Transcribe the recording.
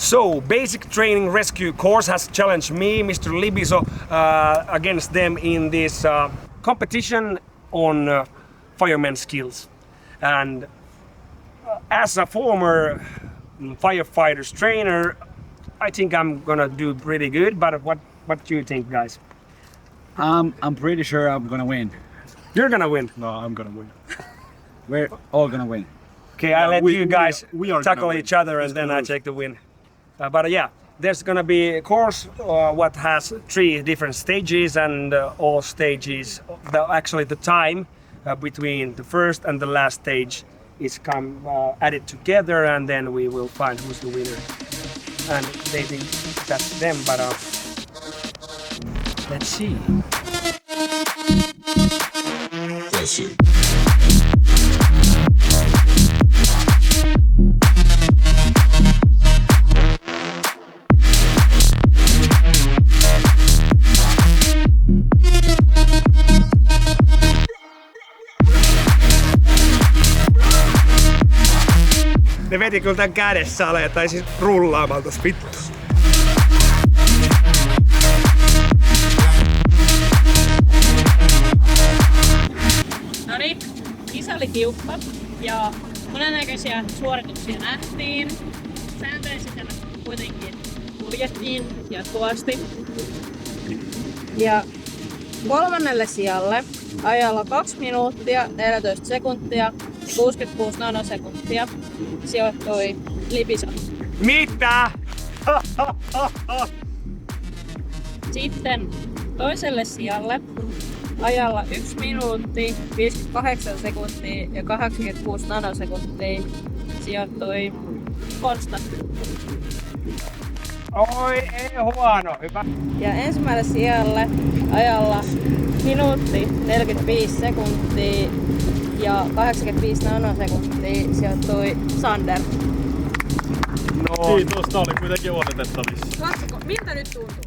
So, basic training rescue course has challenged me, Mr. Libiso, against them in this competition on fireman skills. And as a former firefighters trainer, I think I'm gonna do pretty good. But what do you think, guys? I'm pretty sure I'm gonna win. You're gonna win. No, I'm gonna win. We're all gonna win. Okay, I'll let you guys we are tackle gonna each win. other and then I take the win. But yeah, there's gonna be a course what has 3 different stages, and all stages, actually the time between the first and the last stage is added together, and then we will find who's the winner. And they think that's them, but let's see. Ne veti kyllä tän kädessä alle, tai siis rullaamaan tossa vittu. Noniin, kisa oli tiukka ja monennäköisiä suorituksia nähtiin. Sääntöjen sisällä kuitenkin kuljettiin jatkuvasti. Ja 3. sijalle ajalla 2 minuuttia, 14 sekuntia ja 66 nanosekuntia sijoittui Libiso. Mitä? Sitten 2. sijalle ajalla 1 minuutti, 58 sekuntia ja 86 nanosekuntia sijoittui Konstantti. Oi, ei huono, hyvä. Ja 1. sijalle ajalla minuutti, 45 sekuntia ja 85 nanosekuntia sijoittui Sander. No, Kiitos, tää oli kuitenkin odotettavissa. Miltä nyt tuntuu?